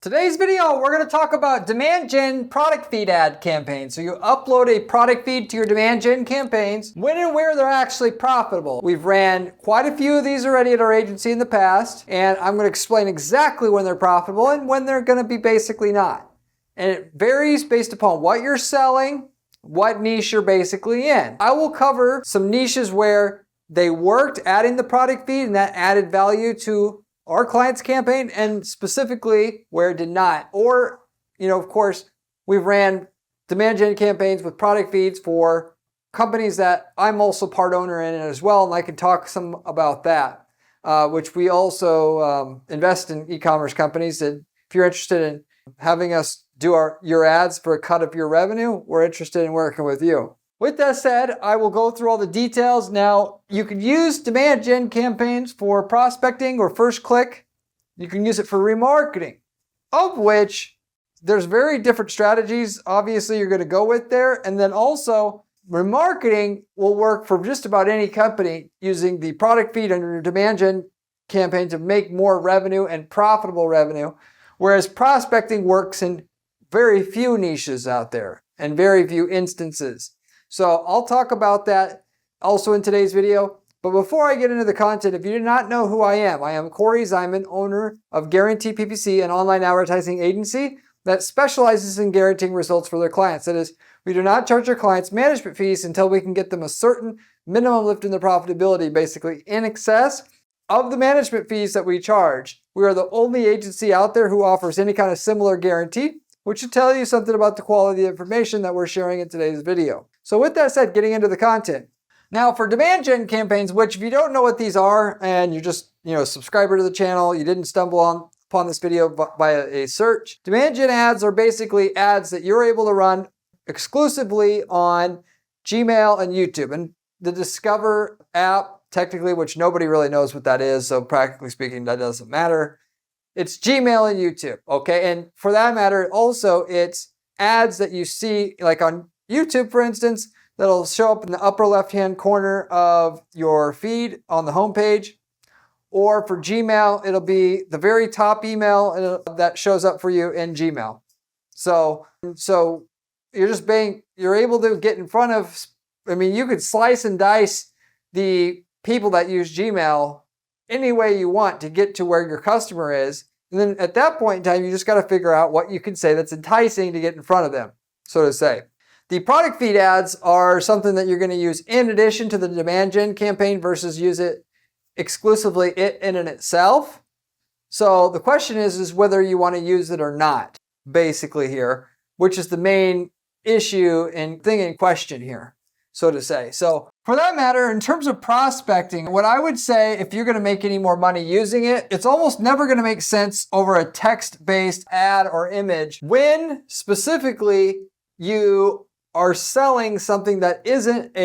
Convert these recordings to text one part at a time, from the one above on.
Today's video, we're going to talk about demand gen product feed ad campaigns. So you upload a product feed to your demand gen campaigns, when and where they're actually profitable. We've ran quite a few of these already at our agency in the past, and I'm going to explain exactly when they're profitable and when they're going to be basically not. And it varies based upon what you're selling, what niche you're basically in. I will cover some niches where they worked adding the product feed and that added value to our client's campaign, and specifically where it did not. Or, of course, we've ran demand gen campaigns with product feeds for companies that I'm also part owner in as well, and I can talk some about that, which we also invest in e-commerce companies. And if you're interested in having us do your ads for a cut of your revenue, we're interested in working with you. With that said, I will go through all the details. Now, you can use demand gen campaigns for prospecting or first click. You can use it for remarketing, of which there's very different strategies. Obviously, you're going to go with there. And then also, remarketing will work for just about any company using the product feed under your demand gen campaign to make more revenue and profitable revenue. Whereas prospecting works in very few niches out there and very few instances. So I'll talk about that also in today's video. But before I get into the content, if you do not know who I am Corey Zyman, owner of Guarantee PPC, an online advertising agency that specializes in guaranteeing results for their clients. That is, we do not charge our clients management fees until we can get them a certain minimum lift in their profitability, basically in excess of the management fees that we charge. We are the only agency out there who offers any kind of similar guarantee, which should tell you something about the quality of information that we're sharing in today's video. So with that said, getting into the content. Now for demand gen campaigns, which if you don't know what these are and you're just a subscriber to the channel, you didn't stumble upon this video by a search. Demand gen ads are basically ads that you're able to run exclusively on Gmail and YouTube. And the Discover app, technically, which nobody really knows what that is, so practically speaking, that doesn't matter. It's Gmail and YouTube, okay? And for that matter, also it's ads that you see like on YouTube, for instance, that'll show up in the upper left-hand corner of your feed on the homepage. Or for Gmail, it'll be the very top email that shows up for you in Gmail. So you're able to get in front of, you could slice and dice the people that use Gmail any way you want to get to where your customer is. And then at that point in time, you just got to figure out what you can say that's enticing to get in front of them, so to say. The product feed ads are something that you're going to use in addition to the demand gen campaign versus use it exclusively in and itself. So the question is whether you want to use it or not, basically here, which is the main issue and thing in question here, so to say. So for that matter, in terms of prospecting, what I would say if you're going to make any more money using it, it's almost never going to make sense over a text-based ad or image when specifically you are selling something that isn't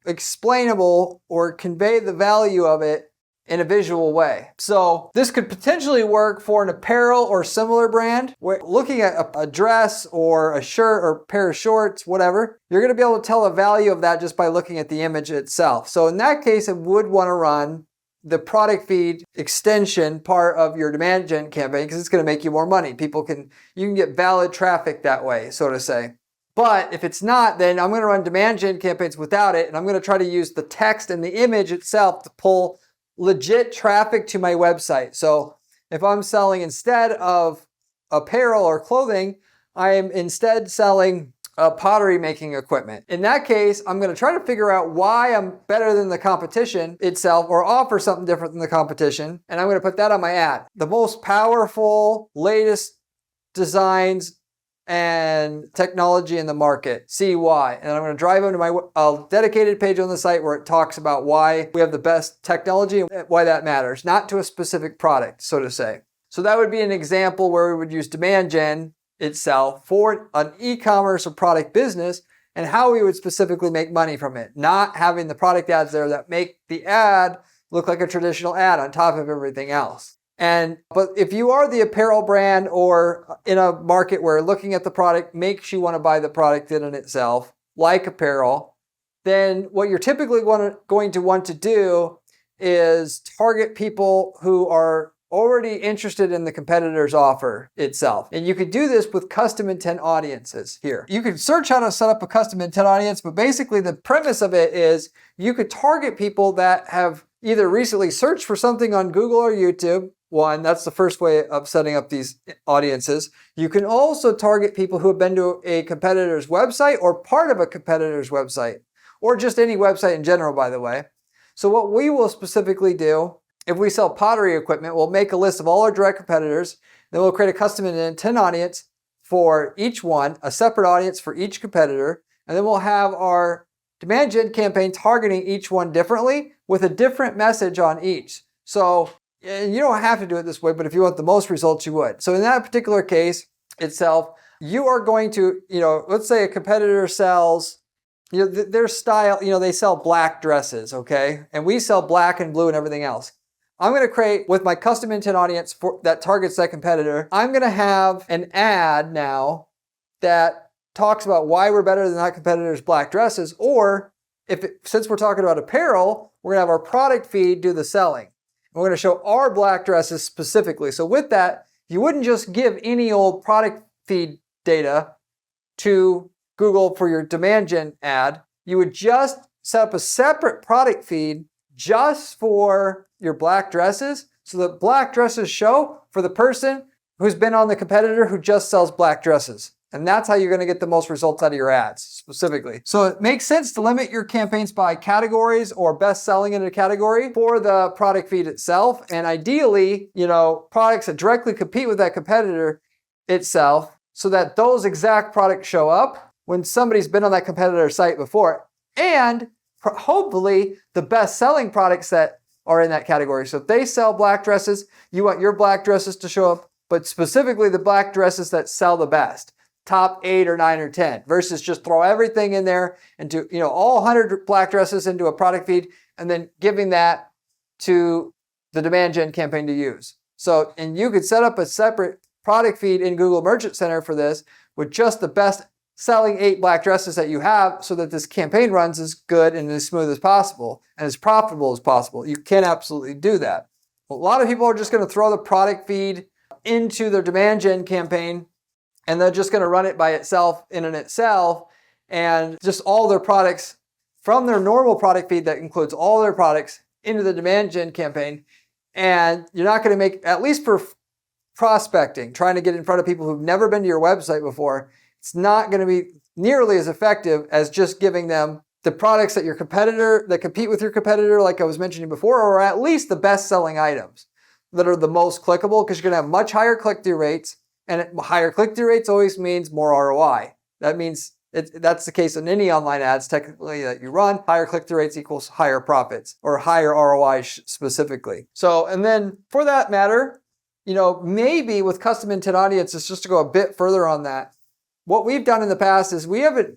explainable or convey the value of it in a visual way. So this could potentially work for an apparel or similar brand. Where looking at a dress or a shirt or pair of shorts, whatever, you're going to be able to tell the value of that just by looking at the image itself. So in that case, I would want to run the product feed extension part of your demand gen campaign because it's going to make you more money. You can get valid traffic that way, so to say. But if it's not, then I'm going to run demand gen campaigns without it, and I'm going to try to use the text and the image itself to pull legit traffic to my website. So if I'm selling instead of apparel or clothing, I am instead selling pottery making equipment. In that case, I'm going to try to figure out why I'm better than the competition itself or offer something different than the competition, and I'm going to put that on my ad. The most powerful, latest designs and technology in the market. See why. And I'm going to drive them to my dedicated page on the site where it talks about why we have the best technology and why that matters, not to a specific product, so to say. So that would be an example where we would use demand gen itself for an e-commerce or product business and how we would specifically make money from it, not having the product ads there that make the ad look like a traditional ad on top of everything else. But if you are the apparel brand or in a market where looking at the product makes you want to buy the product in and itself, like apparel, then what you're typically going to want to do is target people who are already interested in the competitor's offer itself. And you could do this with custom intent audiences here. You could search how to set up a custom intent audience, but basically the premise of it is you could target people that have either recently searched for something on Google or YouTube. One, that's the first way of setting up these audiences. You can also target people who have been to a competitor's website or part of a competitor's website, or just any website in general, by the way. So what we will specifically do, if we sell pottery equipment, we'll make a list of all our direct competitors. Then we'll create a custom intent audience for each one, a separate audience for each competitor. And then we'll have our demand gen campaign targeting each one differently with a different message on each. So you don't have to do it this way, but if you want the most results, you would. So in that particular case itself, you are going to, let's say a competitor sells, their style, they sell black dresses, okay? And we sell black and blue and everything else. I'm going to create, with my custom intent audience that targets that competitor, I'm going to have an ad now that talks about why we're better than that competitor's black dresses. Or since we're talking about apparel, we're going to have our product feed do the selling. We're going to show our black dresses specifically. So with that, you wouldn't just give any old product feed data to Google for your demand gen ad. You would just set up a separate product feed just for your black dresses, so that black dresses show for the person who's been on the competitor who just sells black dresses. And that's how you're going to get the most results out of your ads specifically. So it makes sense to limit your campaigns by categories or best selling in a category for the product feed itself. And ideally, products that directly compete with that competitor itself, so that those exact products show up when somebody's been on that competitor site before. And hopefully the best selling products that are in that category. So if they sell black dresses, you want your black dresses to show up, but specifically the black dresses that sell the best, top 8 or 9 or 10, versus just throw everything in there into, all 100 black dresses into a product feed and then giving that to the demand gen campaign to use. So, and you could set up a separate product feed in Google Merchant Center for this with just the best selling 8 black dresses that you have, so that this campaign runs as good and as smooth as possible and as profitable as possible. You can absolutely do that. A lot of people are just going to throw the product feed into their demand gen campaign, and they're just going to run it by itself in and itself, and just all their products from their normal product feed that includes all their products into the demand gen campaign. And you're not going to make, at least for prospecting, trying to get in front of people who've never been to your website before, it's not going to be nearly as effective as just giving them the products that that compete with your competitor, like I was mentioning before, or at least the best selling items that are the most clickable, because you're going to have much higher click-through rates, and higher click-through rates always means more ROI. That means that's the case in any online ads technically that you run. Higher click-through rates equals higher profits, or higher ROI specifically. So, and then for that matter, maybe with custom intent audiences, just to go a bit further on that, what we've done in the past is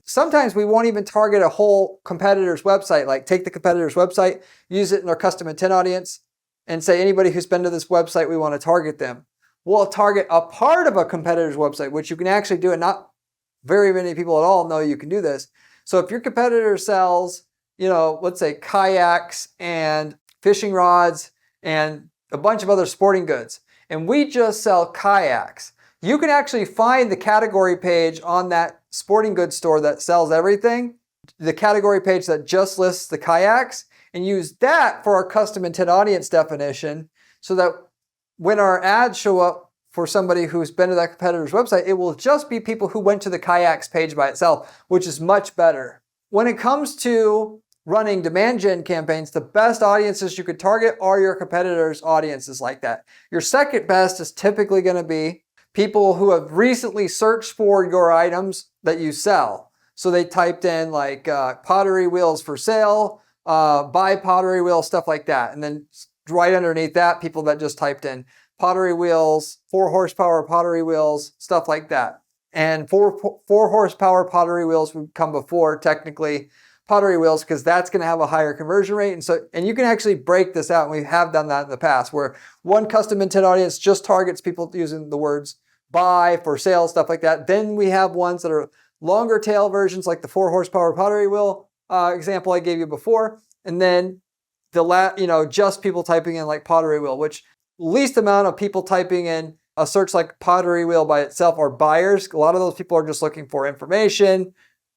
sometimes we won't even target a whole competitor's website, like take the competitor's website, use it in our custom intent audience, and say anybody who's been to this website, we want to target them. We'll target a part of a competitor's website, which you can actually do, and not very many people at all know you can do this. So if your competitor sells, let's say kayaks and fishing rods and a bunch of other sporting goods, and we just sell kayaks, you can actually find the category page on that sporting goods store that sells everything, the category page that just lists the kayaks, and use that for our custom intent audience definition, so that when our ads show up for somebody who's been to that competitor's website, it will just be people who went to the kayaks page by itself, which is much better. When it comes to running demand gen campaigns, the best audiences you could target are your competitors' audiences like that. Your second best is typically going to be people who have recently searched for your items that you sell. So they typed in like pottery wheels for sale, buy pottery wheels, stuff like that. And then right underneath that, people that just typed in pottery wheels, 4 horsepower pottery wheels, stuff like that. And 4 horsepower pottery wheels would come before technically pottery wheels, because that's going to have a higher conversion rate. And you can actually break this out. And we have done that in the past, where one custom intent audience just targets people using the words buy, for sale, stuff like that. Then we have ones that are longer tail versions, like the 4 horsepower pottery wheel example I gave you before. And then just people typing in like pottery wheel, which least amount of people typing in a search like pottery wheel by itself are buyers. A lot of those people are just looking for information.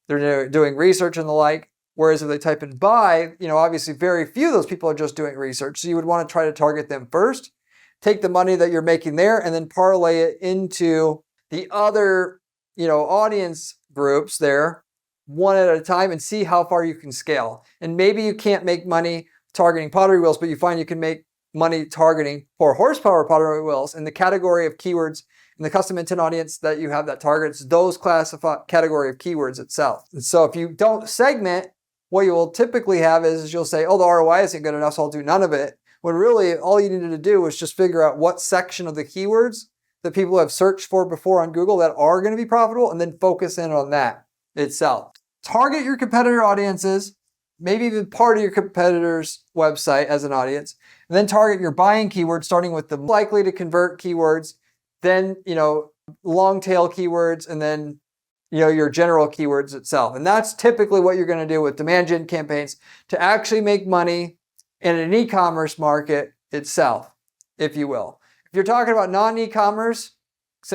They're doing research and the like. Whereas if they type in buy, obviously very few of those people are just doing research. So you would want to try to target them first, take the money that you're making there, and then parlay it into the other, audience groups there one at a time and see how far you can scale. And maybe you can't make money targeting pottery wheels, but you find you can make money targeting 4 horsepower pottery wheels in the category of keywords in the custom intent audience that you have that targets those category of keywords itself. And so if you don't segment, what you will typically have is you'll say, oh, the ROI isn't good enough, so I'll do none of it. When really all you needed to do was just figure out what section of the keywords that people have searched for before on Google that are going to be profitable, and then focus in on that itself. Target your competitor audiences, maybe even part of your competitor's website as an audience, and then target your buying keywords, starting with the likely to convert keywords, then, long tail keywords, and then, your general keywords itself. And that's typically what you're going to do with demand gen campaigns to actually make money in an e-commerce market itself, if you will. If you're talking about non-e-commerce,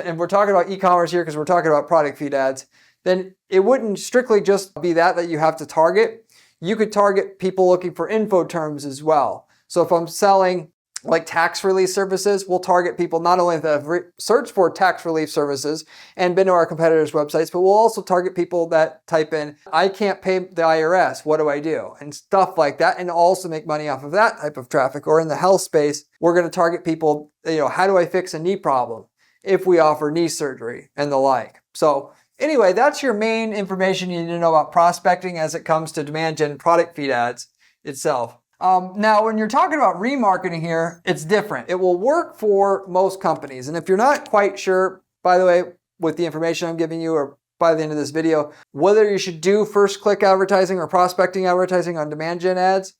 and we're talking about e-commerce here because we're talking about product feed ads, then it wouldn't strictly just be that you have to target. You could target people looking for info terms as well. So if I'm selling like tax relief services, we'll target people not only that have searched for tax relief services and been to our competitors' websites, but we'll also target people that type in, I can't pay the IRS, what do I do? And stuff like that, and also make money off of that type of traffic. Or in the health space, we're going to target people, how do I fix a knee problem if we offer knee surgery and the like. So anyway, that's your main information you need to know about prospecting as it comes to demand gen product feed ads itself. Now, when you're talking about remarketing here, it's different. It will work for most companies. And if you're not quite sure, by the way, with the information I'm giving you or by the end of this video, whether you should do first click advertising or prospecting advertising on demand gen ads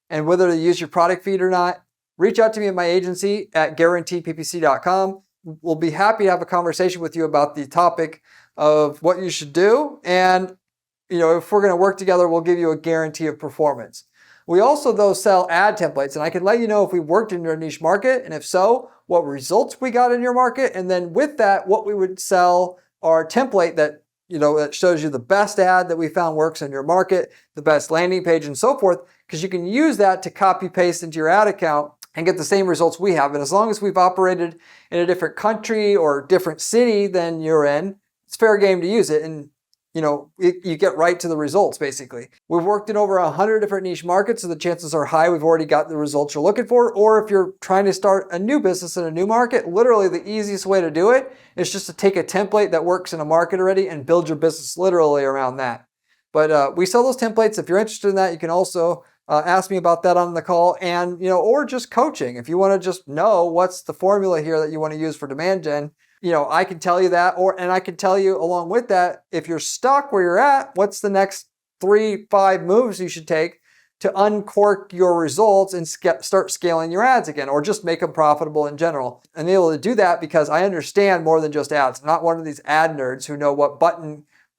and whether to use your product feed or not, reach out to me at my agency at guaranteedppc.com. We'll be happy to have a conversation with you about the topic of what you should do. And, if we're going to work together, we'll give you a guarantee of performance. We also, though, sell ad templates, and I can let you know if we worked in your niche market, and if so, what results we got in your market, and then with that, what we would sell our template that, that shows you the best ad that we found works in your market, the best landing page, and so forth, because you can use that to copy paste into your ad account and get the same results we have. And as long as we've operated in a different country or different city than you're in, it's fair game to use it. And you get right to the results, basically. We've worked in over 100 different niche markets, so the chances are high we've already got the results you're looking for. Or if you're trying to start a new business in a new market, literally the easiest way to do it is just to take a template that works in a market already and build your business literally around that. But we sell those templates. If you're interested in that, you can also ask me about that on the call, and or just coaching. If you want to just know what's the formula here that you want to use for demand gen, I can tell you that, and I can tell you along with that, if you're stuck where you're at, what's the next 3-5 moves you should take to uncork your results and start scaling your ads again, or just make them profitable in general. And able to do that because I understand more than just ads. I'm not one of these ad nerds who know what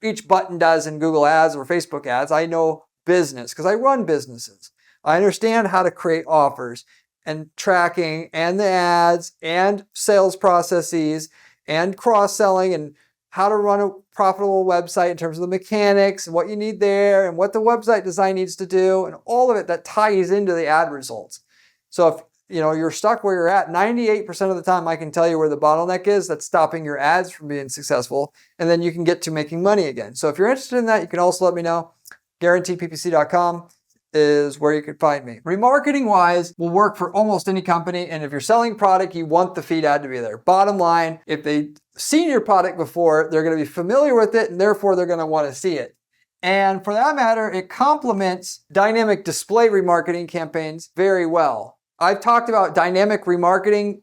each button does in Google ads or Facebook ads. I know business because I run businesses. I understand how to create offers and tracking and the ads and sales processes and cross-selling and how to run a profitable website in terms of the mechanics and what you need there and what the website design needs to do and all of it that ties into the ad results. So if you're stuck where you're at, 98% of the time I can tell you where the bottleneck is that's stopping your ads from being successful, and then you can get to making money again. So if you're interested in that, you can also let me know. GuaranteedPPC.com is where you can find me. Remarketing wise will work for almost any company, and if you're selling product, you want the feed ad to be there. Bottom line, if they've seen your product before, they're going to be familiar with it, and therefore they're going to want to see it. And for that matter, it complements dynamic display remarketing campaigns very well. I've talked about dynamic remarketing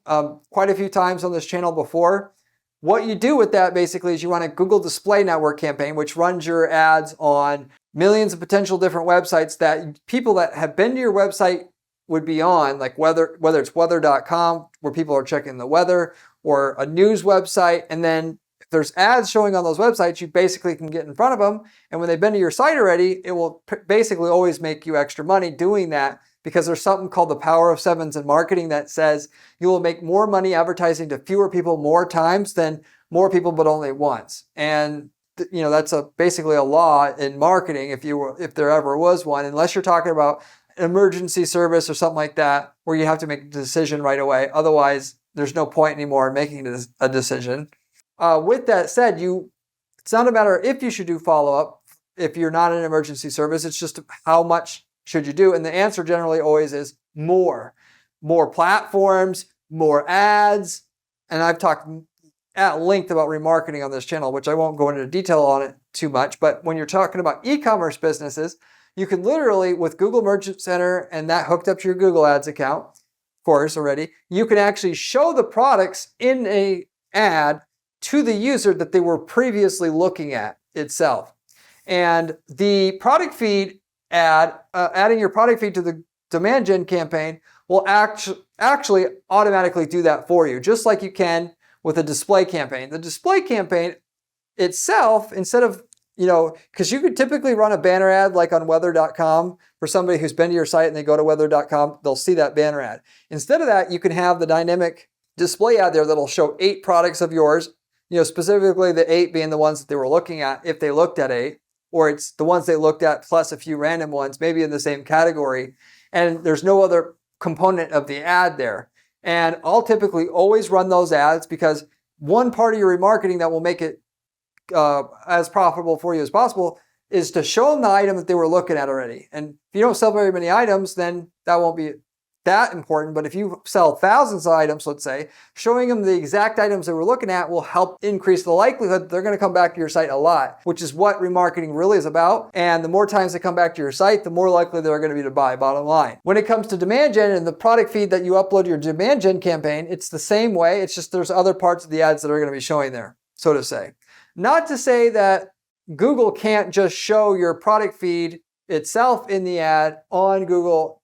quite a few times on this channel before. What you do with that basically is you run a Google Display Network campaign, which runs your ads on millions of potential different websites that people that have been to your website would be on, like whether it's weather.com, where people are checking the weather, or a news website. And then if there's ads showing on those websites, you basically can get in front of them. And when they've been to your site already, it will basically always make you extra money doing that because there's something called the power of sevens in marketing that says you will make more money advertising to fewer people more times than more people but only once. And that's basically a law in marketing if there ever was one, unless you're talking about an emergency service or something like that where you have to make a decision right away. Otherwise, there's no point anymore in making a decision. With that said, it's not a matter if you should do follow-up if you're not an emergency service. It's just how much should you do? And the answer generally always is more. More platforms, more ads. And I've talked at length about remarketing on this channel, which I won't go into detail on it too much. But when you're talking about e-commerce businesses, you can literally, with Google Merchant Center and that hooked up to your Google Ads account, of course already, you can actually show the products in an ad to the user that they were previously looking at itself. And the product feed ad, adding your product feed to the demand gen campaign will actually automatically do that for you, just like you can with a display campaign. The display campaign itself, instead of, because you could typically run a banner ad like on weather.com for somebody who's been to your site and they go to weather.com, they'll see that banner ad. Instead of that, you can have the dynamic display ad there that'll show 8 products of yours, specifically the 8 being the ones that they were looking at if they looked at 8, or it's the ones they looked at plus a few random ones, maybe in the same category. And there's no other component of the ad there. And I'll typically always run those ads because one part of your remarketing that will make it as profitable for you as possible is to show them the item that they were looking at already. And if you don't sell very many items, then that won't be that important. But if you sell thousands of items, let's say, showing them the exact items they were looking at will help increase the likelihood that they're going to come back to your site a lot, which is what remarketing really is about. And the more times they come back to your site, the more likely they're going to be to buy, bottom line. When it comes to demand gen and the product feed that you upload to your demand gen campaign, it's the same way. It's just there's other parts of the ads that are going to be showing there, so to say. Not to say that Google can't just show your product feed itself in the ad on Google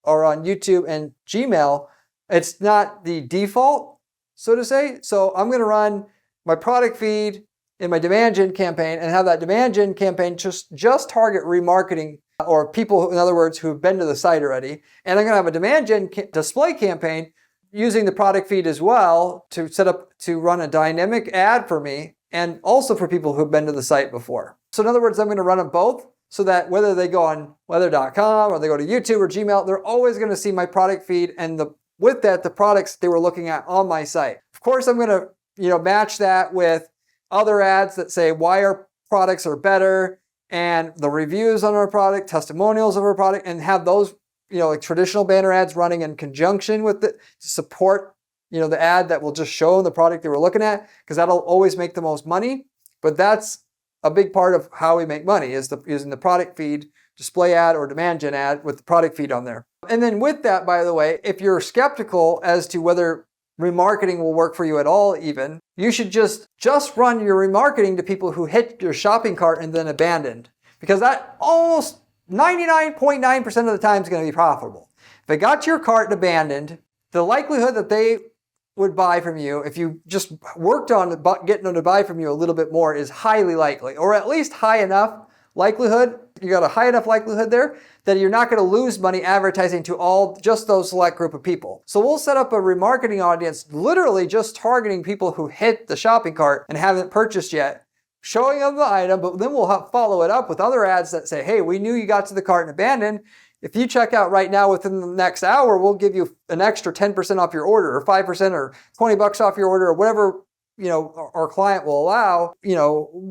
or on YouTube and Gmail. It's not the default, so to say. So I'm going to run my product feed in my demand gen campaign and have that demand gen campaign just target remarketing or people, in other words, who have been to the site already. And I'm going to have a demand gen display campaign using the product feed as well to set up to run a dynamic ad for me and also for people who've been to the site before. So in other words, I'm going to run them both so that whether they go on weather.com or they go to YouTube or Gmail, they're always going to see my product feed and with that, the products they were looking at on my site. Of course, I'm going to match that with other ads that say why our products are better and the reviews on our product, testimonials of our product, and have those like traditional banner ads running in conjunction with it to support, the ad that will just show the product they were looking at, because that'll always make the most money. But that's a big part of how we make money is using the product feed, display ad or demand gen ad with the product feed on there. And then with that, by the way, if you're skeptical as to whether remarketing will work for you at all even, you should just run your remarketing to people who hit your shopping cart and then abandoned, because that almost 99.9% of the time is going to be profitable. If it got to your cart and abandoned, the likelihood that they would buy from you, if you just worked on getting them to buy from you a little bit more, is highly likely, or at least high enough likelihood. You got a high enough likelihood there that you're not going to lose money advertising to just those select group of people. So we'll set up a remarketing audience, literally just targeting people who hit the shopping cart and haven't purchased yet, showing them the item, but then we'll follow it up with other ads that say, hey, we knew you got to the cart and abandoned. If you check out right now within the next hour, we'll give you an extra 10% off your order, or 5% or $20 off your order, or whatever, our client will allow,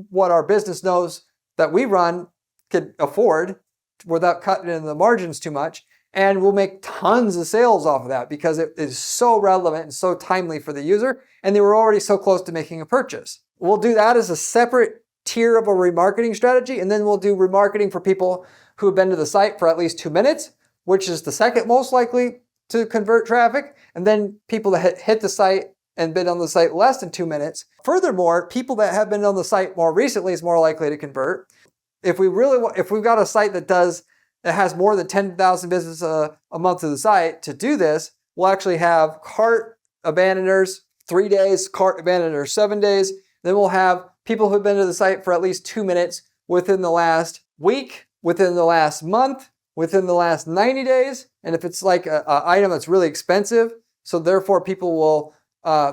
what our business knows that we run could afford without cutting into the margins too much. And we'll make tons of sales off of that because it is so relevant and so timely for the user. And they were already so close to making a purchase. We'll do that as a separate tier of a remarketing strategy. And then we'll do remarketing for people who have been to the site for at least 2 minutes, which is the second most likely to convert traffic. And then people that hit the site and been on the site less than 2 minutes. Furthermore, people that have been on the site more recently is more likely to convert. If we've got a site that has more than 10,000 visits a month to the site, to do this, we'll actually have cart abandoners 3 days, cart abandoners 7 days. Then we'll have people who've been to the site for at least 2 minutes within the last week, within the last month, within the last 90 days. And if it's like an item that's really expensive, so therefore people will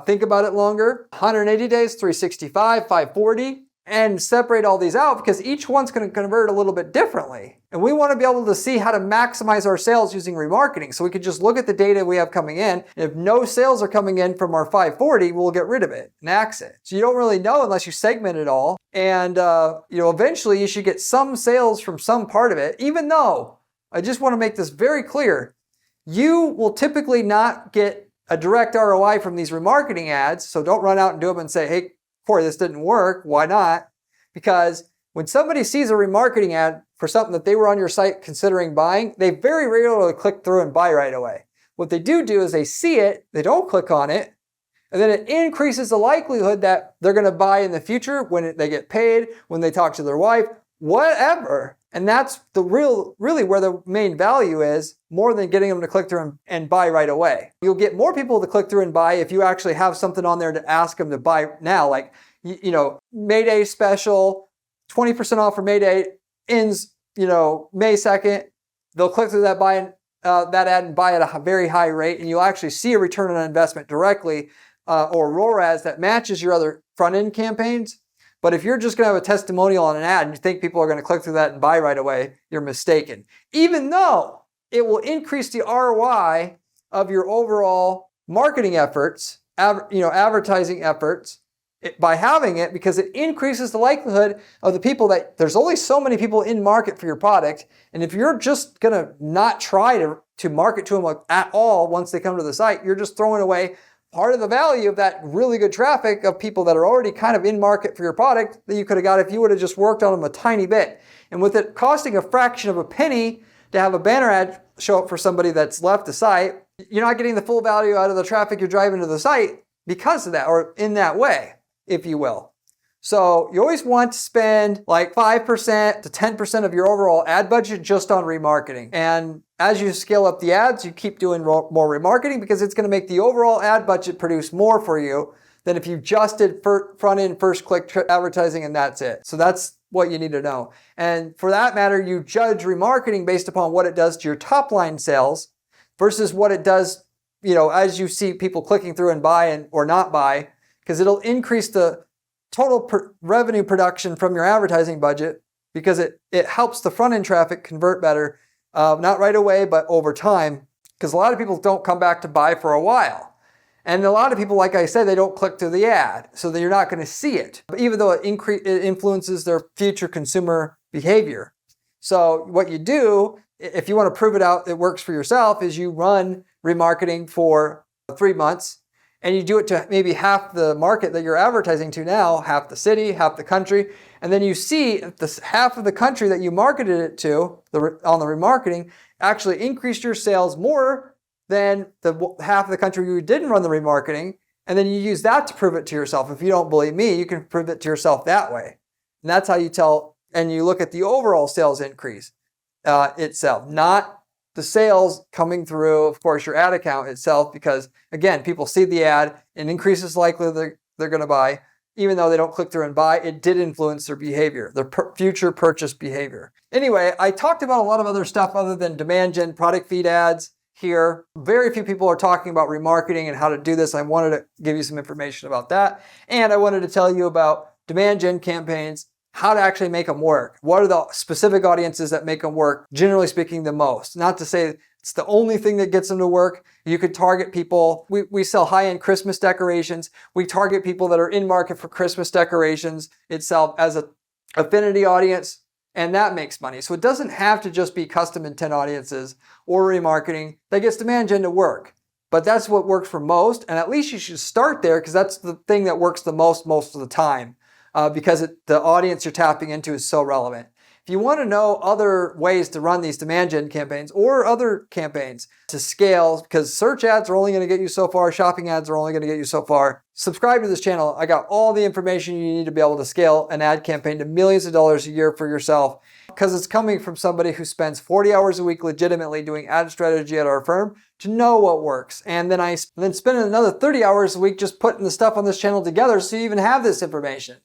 think about it longer, 180 days, 365, 540, and separate all these out because each one's going to convert a little bit differently. And we want to be able to see how to maximize our sales using remarketing. So we could just look at the data we have coming in. And if no sales are coming in from our 540, we'll get rid of it and axe it. So you don't really know unless you segment it all. And eventually you should get some sales from some part of it, even though I just want to make this very clear. You will typically not get a direct ROI from these remarketing ads. So don't run out and do them and say, hey, Corey, this didn't work. Why not? Because when somebody sees a remarketing ad for something that they were on your site considering buying, they very rarely click through and buy right away. What they do is they see it, they don't click on it, and then it increases the likelihood that they're going to buy in the future when they get paid, when they talk to their wife, whatever. And that's really where the main value is, more than getting them to click through and buy right away. You'll get more people to click through and buy if you actually have something on there to ask them to buy now, like, May Day special, 20% off for May Day, ends, May 2nd. They'll click through that that ad and buy at a very high rate, and you'll actually see a return on investment directly, or ROAS that matches your other front-end campaigns. But if you're just going to have a testimonial on an ad and you think people are going to click through that and buy right away, you're mistaken. Even though it will increase the ROI of your overall marketing efforts, advertising efforts, by having it, because it increases the likelihood of the people that there's only so many people in market for your product. And if you're just going to not try to market to them at all once they come to the site, you're just throwing away part of the value of that really good traffic of people that are already kind of in market for your product that you could have got if you would have just worked on them a tiny bit. And with it costing a fraction of a penny to have a banner ad show up for somebody that's left the site, you're not getting the full value out of the traffic you're driving to the site because of that, or in that way, if you will. So you always want to spend like 5% to 10% of your overall ad budget just on remarketing. And as you scale up the ads, you keep doing more remarketing because it's going to make the overall ad budget produce more for you than if you just did front-end first-click advertising and that's it. So that's what you need to know. And for that matter, you judge remarketing based upon what it does to your top-line sales versus what it does, as you see people clicking through and buy or not buy, because it'll increase the total revenue production from your advertising budget because it helps the front-end traffic convert better, not right away, but over time, because a lot of people don't come back to buy for a while. And a lot of people, like I said, they don't click through the ad, so that you're not going to see it, but even though it influences their future consumer behavior. So what you do, if you want to prove it works for yourself, is you run remarketing for 3 months, and you do it to maybe half the market that you're advertising to now, half the city, half the country, and then you see if the half of the country that you marketed it to on the remarketing actually increased your sales more than the half of the country you didn't run the remarketing, and then you use that to prove it to yourself. If you don't believe me, you can prove it to yourself that way. And that's how you tell, and you look at the overall sales increase itself, not the sales coming through, of course, your ad account itself, because again, people see the ad and increases likelihood they're going to buy, even though they don't click through and buy. It did influence their behavior, their future purchase behavior. Anyway, I talked about a lot of other stuff other than demand gen product feed ads here. Very few people are talking about remarketing and how to do this. I wanted to give you some information about that. And I wanted to tell you about demand gen campaigns, how to actually make them work. What are the specific audiences that make them work, generally speaking, the most? Not to say it's the only thing that gets them to work. You could target people. We sell high-end Christmas decorations. We target people that are in market for Christmas decorations itself as an affinity audience, and that makes money. So it doesn't have to just be custom intent audiences or remarketing that gets demand gen to work. But that's what works for most, and at least you should start there because that's the thing that works the most of the time. Because the audience you're tapping into is so relevant. If you want to know other ways to run these demand gen campaigns or other campaigns to scale, because search ads are only going to get you so far, shopping ads are only going to get you so far, subscribe to this channel. I got all the information you need to be able to scale an ad campaign to millions of dollars a year for yourself, because it's coming from somebody who spends 40 hours a week legitimately doing ad strategy at our firm to know what works. And then I spend another 30 hours a week just putting the stuff on this channel together so you even have this information.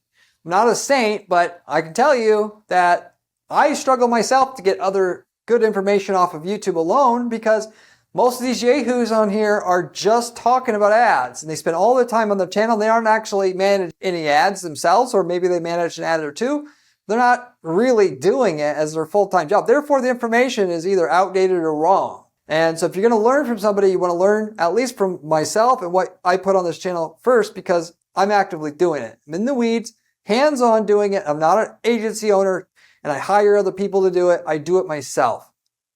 I'm not a saint, but I can tell you that I struggle myself to get other good information off of YouTube alone, because most of these yahoos on here are just talking about ads, and they spend all their time on their channel. They aren't actually managing any ads themselves, or maybe they manage an ad or two. They're not really doing it as their full-time job. Therefore, the information is either outdated or wrong. And so if you're going to learn from somebody, you want to learn at least from myself and what I put on this channel first, because I'm actively doing it. I'm in the weeds, hands-on doing it. I'm not an agency owner and I hire other people to do it. I do it myself.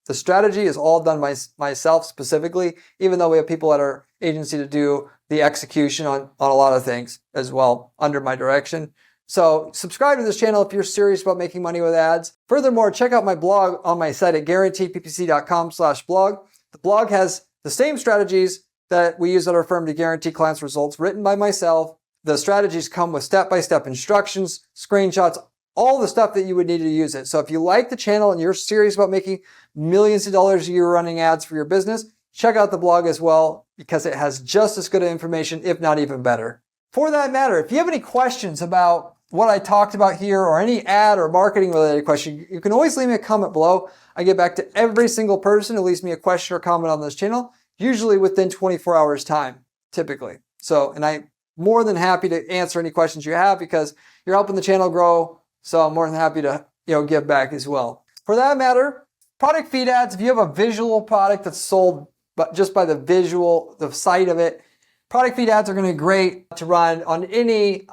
The strategy is all done by myself specifically, even though we have people at our agency to do the execution on a lot of things as well under my direction. So subscribe to this channel if you're serious about making money with ads. Furthermore, check out my blog on my site at guaranteeppc.com/blog. The blog has the same strategies that we use at our firm to guarantee clients results, written by myself. The strategies come with step-by-step instructions, screenshots, all the stuff that you would need to use it. So if you like the channel and you're serious about making millions of dollars a year running ads for your business, check out the blog as well, because it has just as good of information, if not even better. For that matter, if you have any questions about what I talked about here or any ad or marketing related question, you can always leave me a comment below. I get back to every single person who leaves me a question or comment on this channel, usually within 24 hours time, typically. So, and I'm more than happy to answer any questions you have, because you're helping the channel grow. So I'm more than happy to, give back as well. For that matter, product feed ads, if you have a visual product that's sold but just by the visual, the sight of it, product feed ads are going to be great to run on any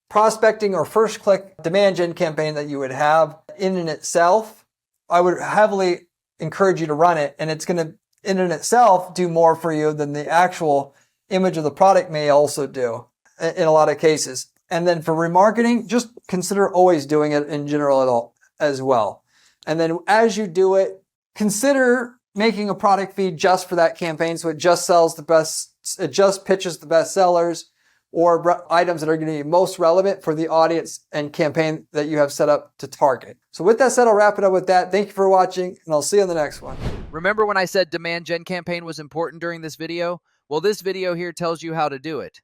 prospecting or first click demand gen campaign that you would have. In and itself, I would heavily encourage you to run it, and it's going to in and itself do more for you than the actual image of the product may also do in a lot of cases. And then for remarketing, just consider always doing it in general as well. And then as you do it, consider making a product feed just for that campaign, so it just sells the best, it just pitches the best sellers or items that are going to be most relevant for the audience and campaign that you have set up to target. So with that said, I'll wrap it up with that. Thank you for watching, and I'll see you on the next one. Remember when I said demand gen campaign was important during this video? Well, this video here tells you how to do it.